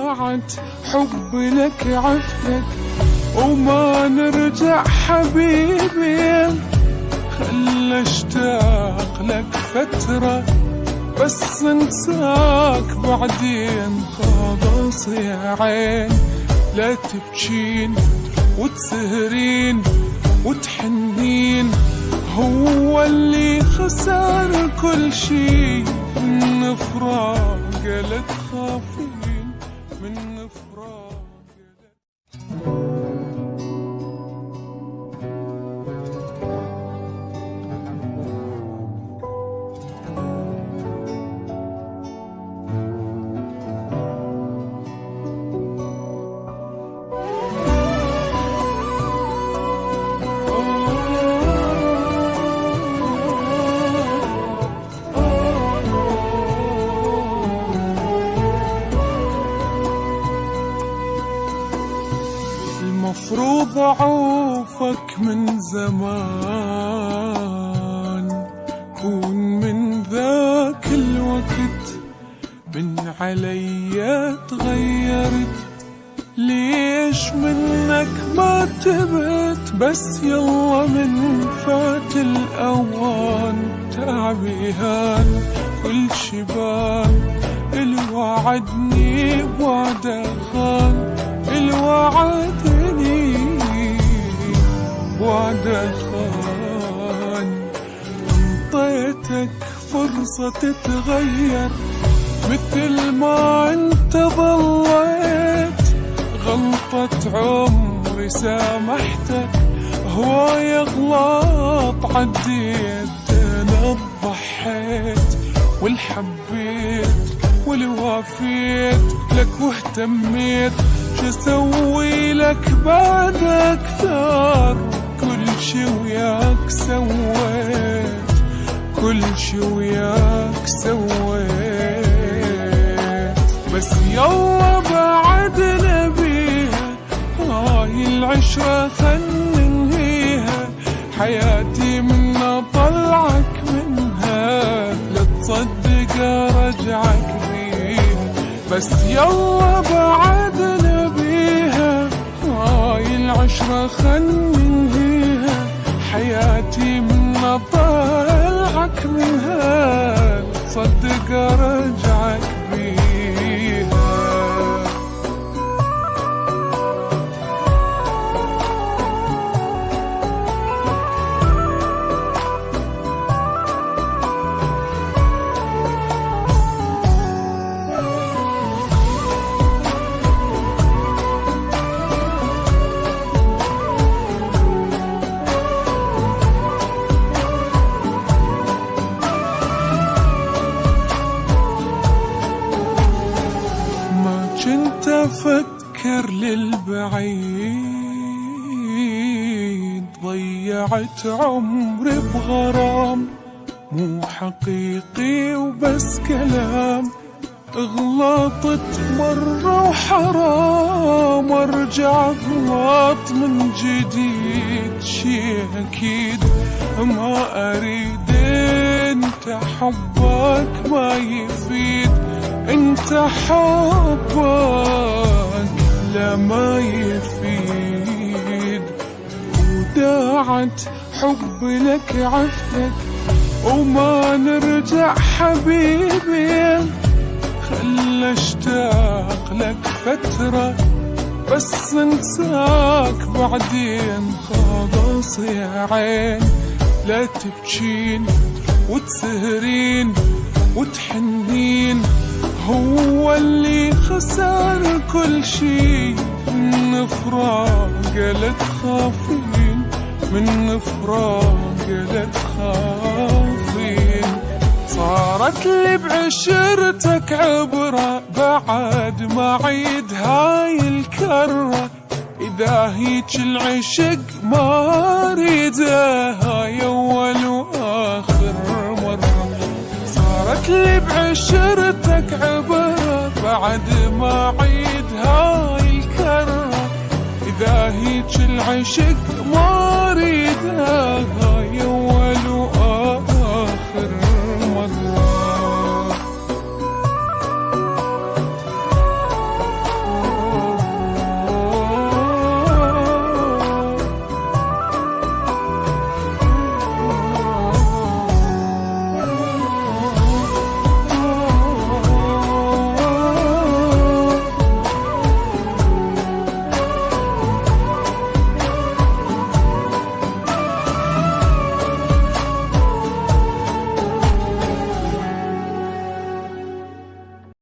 وداعت حبي لك عفتك وما نرجع حبيبي، خل اشتاق لك فترة بس انساك بعدين خلاص يا عين. لا تبكين وتسهرين وتحنين، هو اللي خسر كل شي من فراق. لا تخافين من فراق. المفروض أعوفك من زمان، كون من ذاك الوقت من عليا تغيرت. ليش منك ما تبت بس يلا من فات الأوان. تعبي هان كل شبان الوعدني بوعده خان، الوعدني بوعده خان. انطيتك فرصة تتغير مثل ما انت ضليت، غلطة عمري سامحتك هواي غلط عديت. انا ضحيت والحبيت والوافيت لك واهتميت، شسوي لك بعد اكثر. كل شي وياك سويت، كل شي وياك سويت، بس يلا بعد نبيها. هاي العشرة خل ننهيها، حياتي منا طلعك منها. لا تصدق رجعك فيها، بس يلا بعد نبيها. هاي العشرة خل ننهيها، حياتي منا طلعك منها. صدق رجعك بيها. كنت أفكر للبعيد، ضيعت عمري بغرام مو حقيقي وبس كلام. غلطت مرة وحرام ارجع غلط من جديد. شي أكيد ما أريد، انت حبك ما يفيد، انت حبك لا ما يفيد. وداعت حبي لك عفتك وما نرجع حبيبي، خل اشتاق لك فترة بس انساك بعدين خلاص يا عين. لا تبكين وتسهرين وتحنين، هو اللي خسر كل شي من فراق. لا تخافين من فراق، لا تخافين. صارت لي بعشرتك عبرة بعد ما عيد هاي الكرة. إذا هيج العشق ما ريده، هاي أول وآخر مرة. صارت لي بعشرتك عبرة بعد ما عيد هاي الكرة. إذا هيج العشق ما ريده، هاي